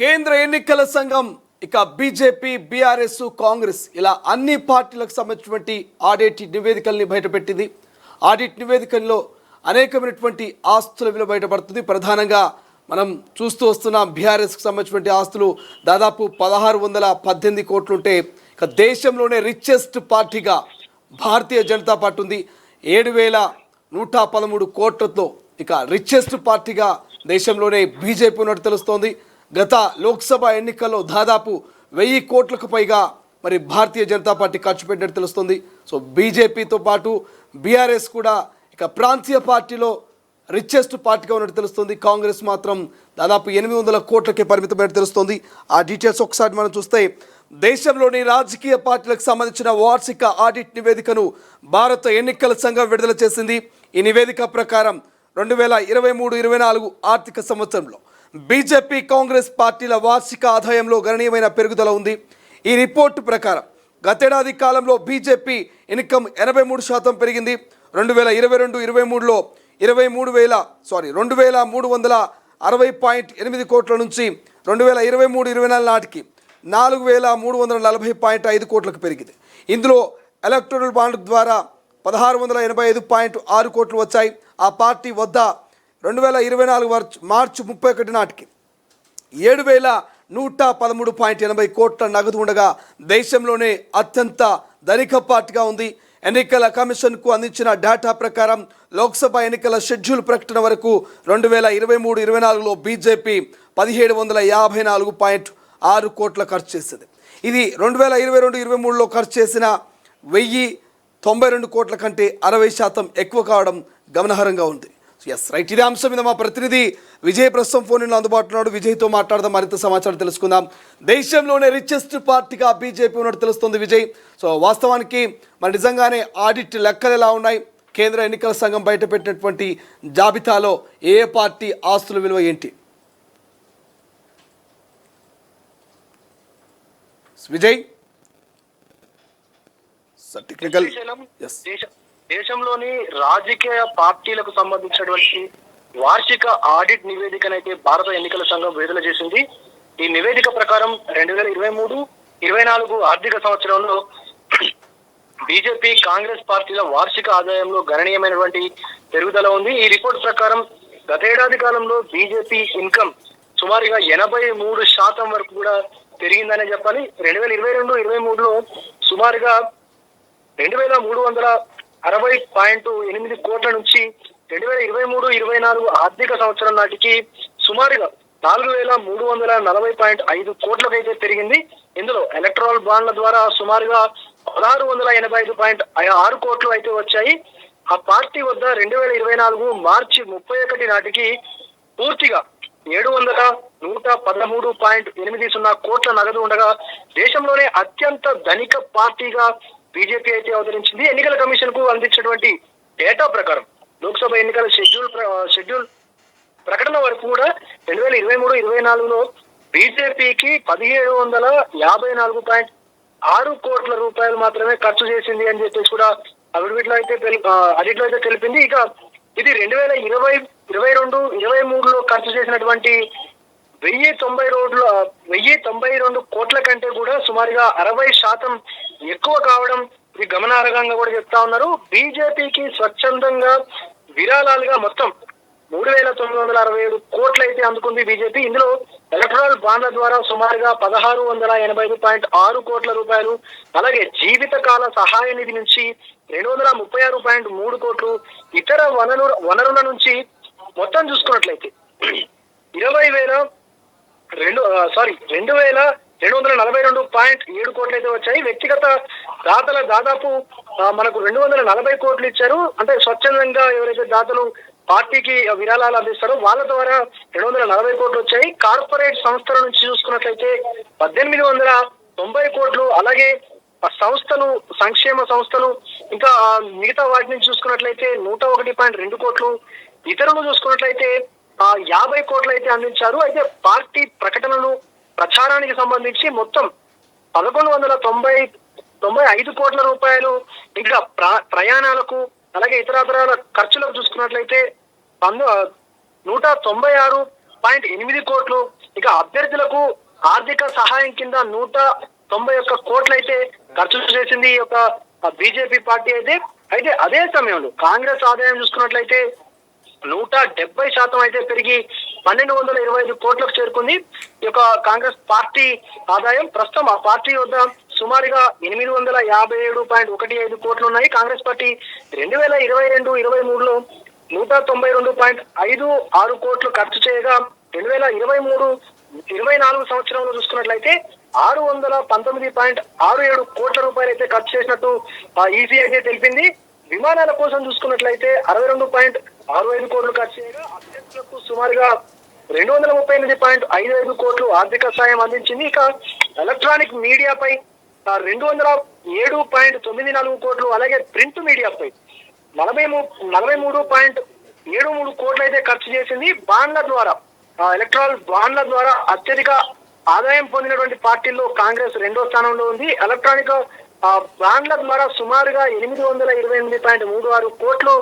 కేంద్ర ఎన్నికల సంఘం ఇక బీజేపీ, బీఆర్ఎస్, కాంగ్రెస్ ఇలా అన్ని పార్టీలకు సంబంధించినటువంటి ఆడిట్ నివేదికల్ని బయటపెట్టింది. ఆడిట్ నివేదికల్లో అనేకమైనటువంటి ఆస్తుల విలువ బయటపడుతుంది. ప్రధానంగా మనం చూస్తూ వస్తున్నాం, బీఆర్ఎస్కి సంబంధించినటువంటి ఆస్తులు దాదాపు 1618 కోట్లుంటే ఇక దేశంలోనే రిచెస్ట్ పార్టీగా భారతీయ జనతా పార్టీ ఉంది. 7113 కోట్లతో ఇక రిచెస్ట్ పార్టీగా దేశంలోనే బీజేపీ ఉన్నట్టు తెలుస్తోంది. గత లోక్సభ ఎన్నికల్లో దాదాపు 1000 కోట్లకు పైగా మరి భారతీయ జనతా పార్టీ ఖర్చు పెట్టినట్టు తెలుస్తుంది. సో బీజేపీతో పాటు బీఆర్ఎస్ కూడా ఇక ప్రాంతీయ పార్టీలో రిచెస్ట్ పార్టీగా ఉన్నట్టు తెలుస్తుంది. కాంగ్రెస్ మాత్రం దాదాపు 800 కోట్లకే పరిమితమైనట్టు తెలుస్తుంది. ఆ డీటెయిల్స్ ఒకసారి మనం చూస్తే, దేశంలోని రాజకీయ పార్టీలకు సంబంధించిన వార్షిక ఆడిట్ నివేదికను భారత ఎన్నికల సంఘం విడుదల చేసింది. ఈ నివేదిక ప్రకారం 2023-24 ఆర్థిక సంవత్సరంలో బీజేపీ, కాంగ్రెస్ పార్టీల వార్షిక ఆదాయంలో గణనీయమైన పెరుగుదల ఉంది. ఈ రిపోర్టు ప్రకారం గతేడాది కాలంలో బీజేపీ ఇన్కమ్ 83% పెరిగింది. 2022-23లో 2360.8 కోట్ల నుంచి 2023-24 నాటికి 4340.5 కోట్లకు పెరిగింది. ఇందులో ఎలక్టోరల్ బాండ్ ద్వారా 1685.6 కోట్లు వచ్చాయి. ఆ పార్టీ వద్ద 2024 మార్చి 31 నాటికి 7113.80 కోట్ల నగదు ఉండగా దేశంలోనే అత్యంత ధనిక పార్టీగా ఉంది. ఎన్నికల కమిషన్కు అందించిన డేటా ప్రకారం లోక్సభ ఎన్నికల షెడ్యూల్ ప్రకటన వరకు 2023-24లో బీజేపీ 1754.6 కోట్ల ఖర్చు చేసింది. ఇది 2022-23లో ఖర్చు చేసిన 1092 కోట్ల కంటే 60% ఎక్కువ కావడం గమనార్హంగా ఉంది. ఎస్ రైట్, ఇదే అంశం మీద మా ప్రతినిధి విజయ్ ప్రస్తుతం ఫోన్లో అందుబాటులో ఉన్నాడు. విజయ్తో మాట్లాడదాం, మరింత సమాచారం తెలుసుకుందాం. దేశంలోనే రిచెస్ట్ పార్టీగా బీజేపీ ఉన్నట్టు తెలుస్తుంది విజయ్. సో వాస్తవానికి మరి నిజంగానే ఆడిట్ లెక్కలు ఎలా ఉన్నాయి? కేంద్ర ఎన్నికల సంఘం బయటపెట్టినటువంటి జాబితాలో ఏ పార్టీ ఆస్తుల విలువ ఏంటి? విజయ్ టెక్నికల్ దేశంలోని రాజకీయ పార్టీలకు సంబంధించినటువంటి వార్షిక ఆడిట్ నివేదికనైతే భారత ఎన్నికల సంఘం విడుదల చేసింది. ఈ నివేదిక ప్రకారం 2023-24 ఆర్థిక సంవత్సరంలో బీజేపీ, కాంగ్రెస్ పార్టీల వార్షిక ఆదాయంలో గణనీయమైనటువంటి పెరుగుదల ఉంది. ఈ రిపోర్ట్ ప్రకారం గతేడాది కాలంలో బీజేపీ ఇన్కమ్ సుమారుగా 83% వరకు కూడా పెరిగిందనే చెప్పాలి. 2022-23లో సుమారుగా 2360.8 కోట్ల నుంచి 2023-24 ఆర్థిక సంవత్సరం నాటికి సుమారుగా 4340.5 కోట్లకైతే పెరిగింది. ఇందులో ఎలక్ట్రల్ బాండ్ల ద్వారా సుమారుగా 1685.6 కోట్లు అయితే వచ్చాయి. ఆ పార్టీ వద్ద 2024 మార్చి 31 నాటికి పూర్తిగా 7113.80 కోట్ల నగదు ఉండగా దేశంలోనే అత్యంత ధనిక పార్టీగా బీజేపీ అయితే అవతరించింది. ఎన్నికల కమిషన్ కు అందించినటువంటి డేటా ప్రకారం లోక్సభ ఎన్నికల షెడ్యూల్ ప్రకటన వరకు కూడా 2023-24లో బీజేపీకి 1754.6 కోట్ల రూపాయలు మాత్రమే ఖర్చు చేసింది అని చెప్పేసి కూడా అడిట్లో అయితే తెలిపింది. ఇక ఇది 2022-23లో ఖర్చు చేసినటువంటి 1092 కోట్ల కంటే కూడా సుమారుగా 60% ఎక్కువ కావడం ఇది గమనార్హంగా కూడా చెప్తా ఉన్నారు. బీజేపీకి స్వచ్ఛందంగా విరాళాలుగా మొత్తం 3967 కోట్లు అయితే అందుకుంది బీజేపీ. ఇందులో ఎలక్ట్రల్ బాండ్ల ద్వారా సుమారుగా 1685.6 కోట్ల రూపాయలు, అలాగే జీవితకాల సహాయ నిధి నుంచి 236.3 కోట్లు, ఇతర వనరుల నుంచి మొత్తం చూసుకున్నట్లయితే 2242.7 కోట్లు అయితే వచ్చాయి. వ్యక్తిగత దాతల దాదాపు మనకు 240 కోట్లు ఇచ్చారు. అంటే స్వచ్ఛందంగా ఎవరైతే దాతలు పార్టీకి విరాళాలు అందిస్తారో వాళ్ళ ద్వారా 240 కోట్లు వచ్చాయి. కార్పొరేట్ సంస్థల నుంచి చూసుకున్నట్లయితే 1890 కోట్లు, అలాగే సంస్థలు, సంక్షేమ సంస్థలు, ఇంకా మిగతా వాటి నుంచి చూసుకున్నట్లయితే 101.2 కోట్లు, ఇతరులు చూసుకున్నట్లయితే 50 కోట్లు అయితే అందించారు. అయితే పార్టీ ప్రకటనలు, ప్రచారానికి సంబంధించి మొత్తం 1195 కోట్ల రూపాయలు, ఇంకా ప్రయాణాలకు, అలాగే ఇతర ఖర్చులకు చూసుకున్నట్లయితే 196 8 కోట్లు. ఇక అభ్యర్థులకు ఆర్థిక సహాయం కింద 191 కోట్లు అయితే ఖర్చు చేసింది ఈ యొక్క బీజేపీ పార్టీ అయితే అదే సమయంలో కాంగ్రెస్ ఆదాయం చూసుకున్నట్లయితే 170% అయితే పెరిగి 1225 కోట్లకు చేరుకుంది. ఈ యొక్క కాంగ్రెస్ పార్టీ ఆదాయం ప్రస్తుతం ఆ పార్టీ వద్ద సుమారుగా 857.15 కోట్లు ఉన్నాయి. కాంగ్రెస్ పార్టీ 2022-23లో 192.56 కోట్లు ఖర్చు చేయగా 2023-24 సంవత్సరంలో చూసుకున్నట్లయితే 619.67 కోట్ల రూపాయలు అయితే ఖర్చు చేసినట్టు ఈసీ అయితే తెలిపింది. విమానాల కోసం చూసుకున్నట్లయితే 62.65 కోట్లు ఖర్చు చేయగా అభ్యర్థులకు సుమారుగా 238.55 కోట్లు ఆర్థిక సాయం అందించింది. ఇక ఎలక్ట్రానిక్ మీడియాపై 207.94 కోట్లు, అలాగే ప్రింట్ మీడియాపై 43.73 కోట్లు అయితే ఖర్చు చేసింది. బాండ్ల ద్వారా ఎలక్ట్రాల్ బాండ్ల ద్వారా అత్యధిక ఆదాయం పొందినటువంటి పార్టీల్లో కాంగ్రెస్ 2వ స్థానంలో ఉంది. ఎలక్ట్రానిక్ బాండ్ల ద్వారా సుమారుగా 828.36 కోట్లు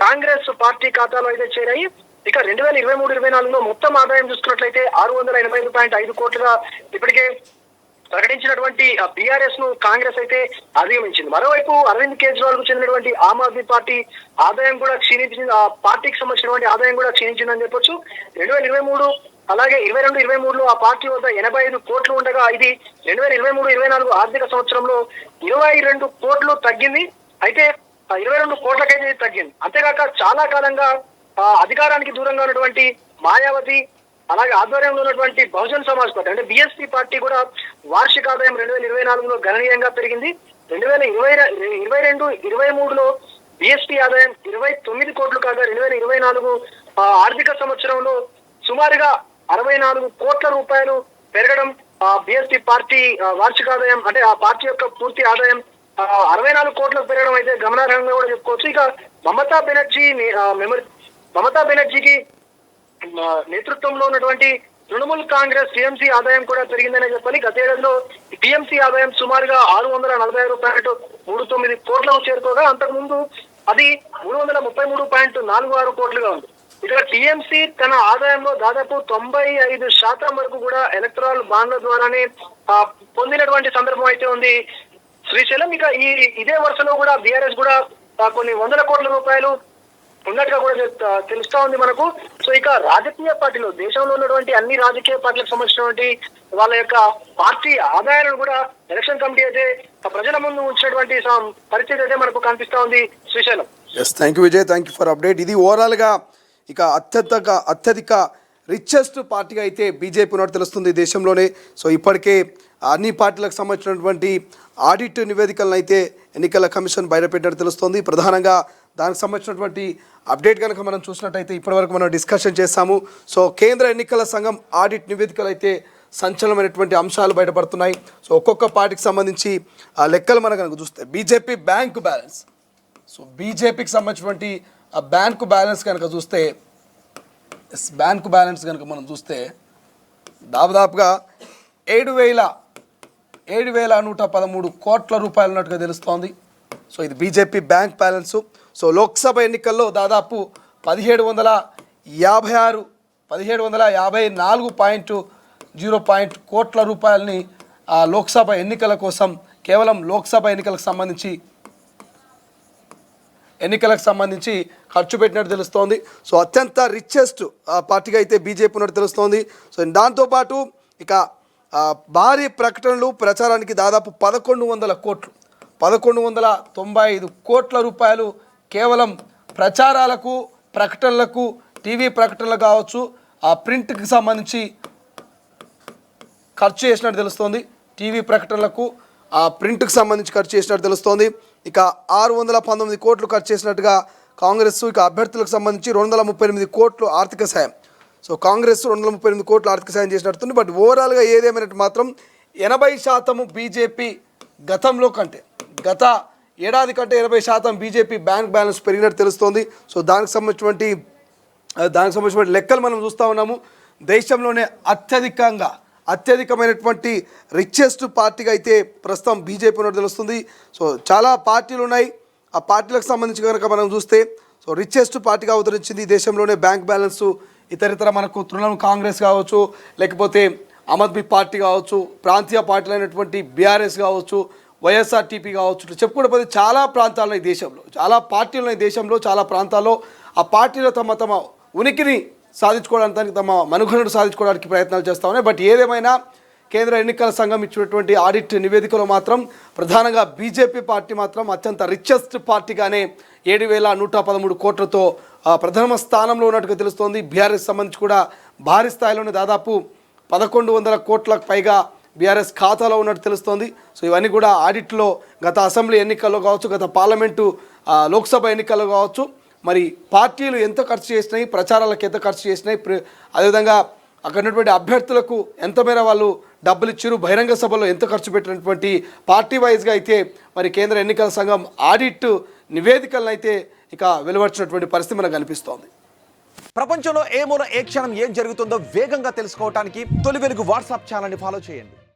కాంగ్రెస్ పార్టీ ఖాతాలో అయితే చేరాయి. ఇక 2023-24లో మొత్తం ఆదాయం చూసుకున్నట్లయితే 685.5 కోట్లుగా ఇప్పటికే ప్రకటించినటువంటి బీఆర్ఎస్ ను కాంగ్రెస్ అయితే అధిగమించింది. మరోవైపు అరవింద్ కేజ్రీవాల్ కు చెందినటువంటి ఆమ్ ఆద్మీ పార్టీ ఆదాయం కూడా క్షీణించింది. ఆ పార్టీకి సంబంధించినటువంటి ఆదాయం కూడా క్షీణించిందని చెప్పొచ్చు. 2023 అలాగే 22-23లో ఆ పార్టీ వద్ద 85 కోట్లు ఉండగా ఇది 2023-24 ఆర్థిక సంవత్సరంలో 22 కోట్లు తగ్గింది. అయితే 22 కోట్లకైతే తగ్గింది. అంతేకాక చాలా కాలంగా అధికారానికి దూరంగా ఉన్నటువంటి మాయావతి అలాగే ఆధ్వర్యంలో ఉన్నటువంటి బహుజన్ సమాజ్ పార్టీ అంటే బీఎస్పీ పార్టీ కూడా వార్షిక ఆదాయం 2024లో గణనీయంగా పెరిగింది. 2022-23లో బీఎస్పీ ఆదాయం 29 కోట్లు కాగా 2024 ఆర్థిక సంవత్సరంలో సుమారుగా 64 కోట్ల రూపాయలు పెరగడం బీఎస్పీ పార్టీ వార్షిక ఆదాయం అంటే ఆ పార్టీ యొక్క పూర్తి ఆదాయం 64 కోట్లకు పెరగడం అయితే గమనార్హంగా కూడా చెప్పుకోవచ్చు. ఇక మమతా బెనర్జీకి నేతృత్వంలో ఉన్నటువంటి తృణమూల్ కాంగ్రెస్ టీఎంసీ ఆదాయం కూడా పెరిగిందనే చెప్పాలి. గత ఏడాదిలో టీఎంసీ ఆదాయం సుమారుగా 646.39 కోట్లకు చేరుకోగా అంతకుముందు అది 333.46 కోట్లుగా ఉంది. ఇక్కడ టీఎంసీ తన ఆదాయంలో దాదాపు 95% వరకు కూడా ఎలక్ట్రల్ బాండ్ల ద్వారానే పొందినటువంటి సందర్భం అయితే ఉంది శ్రీశైలం. ఇక ఇదే వరుసలో కూడా బీఆర్ఎస్ కూడా కొన్ని వందల కోట్ల రూపాయలు ఉన్నట్టుగా కూడా తెలుస్తా ఉంది మనకు. సో ఇక రాజకీయ పార్టీలు దేశంలో ఉన్నటువంటి అన్ని రాజకీయ పార్టీలకు సంబంధించినటువంటి వాళ్ళ యొక్క పార్టీ ఆదాయాలను కూడా ఎలక్షన్ కమిటీ అయితే ప్రజల ముందు ఉంచినటువంటి పరిస్థితి అయితే మనకు కనిపిస్తా ఉంది Srisailam. Yes, thank you Vijay, thank you for update. ఇది ఓవరాల్గా ఇక అత్యధిక రిచెస్ట్ పార్టీగా అయితే బీజేపీ ఉన్నట్టు తెలుస్తుంది దేశంలోనే. సో ఇప్పటికే అన్ని పార్టీలకు సంబంధించినటువంటి ఆడిట్ నివేదికలను అయితే ఎన్నికల కమిషన్ బయటపెట్టినట్టు తెలుస్తుంది. ప్రధానంగా దానికి సంబంధించినటువంటి అప్డేట్ కనుక మనం చూసినట్టయితే ఇప్పటివరకు మనం డిస్కషన్ చేస్తాము. సో కేంద్ర ఎన్నికల సంఘం ఆడిట్ నివేదికలు అయితే సంచలనమైనటువంటి అంశాలు బయటపడుతున్నాయి. సో ఒక్కొక్క పార్టీకి సంబంధించి ఆ లెక్కలు మనం కనుక చూస్తే బీజేపీ బ్యాంకు బ్యాలెన్స్, సో బీజేపీకి సంబంధించినటువంటి ఆ బ్యాంకు బ్యాలెన్స్ కనుక చూస్తే బ్యాంకు బ్యాలెన్స్ కనుక మనం చూస్తే దాదాపుగా 7,113 కోట్ల రూపాయలు ఉన్నట్టుగా తెలుస్తోంది. సో ఇది BJP bank balance. So Lok Sabha ఎన్నికల్లో దాదాపు 1754.0 కోట్ల రూపాయలని లోక్సభ ఎన్నికల కోసం కేవలం లోక్సభ ఎన్నికలకు సంబంధించి ఖర్చు పెట్టినట్టు తెలుస్తోంది. సో అత్యంత రిచెస్ట్ పార్టీగా అయితే బీజేపీ ఉన్నట్టు తెలుస్తోంది. సో దాంతోపాటు ఇక భారీ ప్రకటనలు ప్రచారానికి దాదాపు 1195 కోట్ల రూపాయలు కేవలం ప్రచారాలకు ప్రకటనలకు టీవీ ప్రకటనలు కావచ్చు ఆ ప్రింట్కి సంబంధించి ఖర్చు చేసినట్టు తెలుస్తోంది. టీవీ ప్రకటనలకు ఆ ప్రింట్కి సంబంధించి ఖర్చు చేసినట్టు తెలుస్తోంది. ఇక 619 కోట్లు ఖర్చు చేసినట్టుగా కాంగ్రెస్. ఇక అభ్యర్థులకు సంబంధించి 238 కోట్లు ఆర్థిక సాయం. సో కాంగ్రెస్ 238 కోట్లు ఆర్థిక సాయం చేసినట్టుంది. బట్ ఓవరాల్గా ఏదేమైనట్టు మాత్రం 80% బీజేపీ గతంలో కంటే గత ఏడాది కంటే 80% బీజేపీ బ్యాంక్ బ్యాలెన్స్ పెరిగినట్టు తెలుస్తోంది. సో దానికి సంబంధించిన లెక్కలు మనం చూస్తూ ఉన్నాము. దేశంలోనే అత్యధికమైనటువంటి రిచెస్ట్ పార్టీగా అయితే ప్రస్తుతం బీజేపీ ఉన్నట్టు తెలుస్తుంది. సో చాలా పార్టీలు ఉన్నాయి. ఆ పార్టీలకు సంబంధించి కనుక మనం చూస్తే సో రిచెస్ట్ పార్టీగా అవతరించింది దేశంలోనే బ్యాంక్ బ్యాలెన్స్ ఇతరితర మనకు తృణమూల్ కాంగ్రెస్ కావచ్చు, లేకపోతే ఆమ్ ఆద్మీ పార్టీ కావచ్చు, ప్రాంతీయ పార్టీలైనటువంటి బీఆర్ఎస్ కావచ్చు, వైఎస్ఆర్టీపీ కావచ్చు, ఇట్లా చెప్పుకుంటే పోతే చాలా ప్రాంతాల్లో ఈ దేశంలో, చాలా పార్టీలు ఈ దేశంలో, చాలా ప్రాంతాల్లో ఆ పార్టీలు తమ ఉనికిని సాధించుకోవడానికి, తమ మనుగడను సాధించుకోవడానికి ప్రయత్నాలు చేస్తూ ఉన్నాయి. బట్ ఏదేమైనా కేంద్ర ఎన్నికల సంఘం ఇచ్చినటువంటి ఆడిట్ నివేదికలో మాత్రం ప్రధానంగా బీజేపీ పార్టీ మాత్రం అత్యంత రిచెస్ట్ పార్టీగానే 7,113 కోట్లతో ప్రథమ స్థానంలో ఉన్నట్టుగా తెలుస్తోంది. బీఆర్ఎస్ సంబంధించి కూడా భారీ స్థాయిలోనే దాదాపు 1,100 కోట్లకు పైగా బీఆర్ఎస్ ఖాతాలో ఉన్నట్టు తెలుస్తోంది. సో ఇవన్నీ కూడా ఆడిట్లో గత అసెంబ్లీ ఎన్నికల్లో కావచ్చు, గత పార్లమెంటు లోక్సభ ఎన్నికల్లో కావచ్చు, మరి పార్టీలు ఎంత ఖర్చు చేసినాయి, ప్రచారాలకు ఎంత ఖర్చు చేసినాయి, అదేవిధంగా అక్కడ ఉన్నటువంటి అభ్యర్థులకు ఎంత మేర వాళ్ళు డబ్బులు ఇచ్చారు, బహిరంగ సభలో ఎంత ఖర్చు పెట్టినటువంటి పార్టీ వైజ్గా అయితే మరి కేంద్ర ఎన్నికల సంఘం ఆడిట్ నివేదికలను అయితే ఇక వెలువచ్చినటువంటి పరిస్థితి మనకు కనిపిస్తోంది. ప్రపంచంలో ఏ మూల ఏ క్షణం ఏం జరుగుతుందో వేగంగా తెలుసుకోవడానికి తొలి వెలుగు వాట్సాప్ ఛానల్ని ఫాలో చేయండి.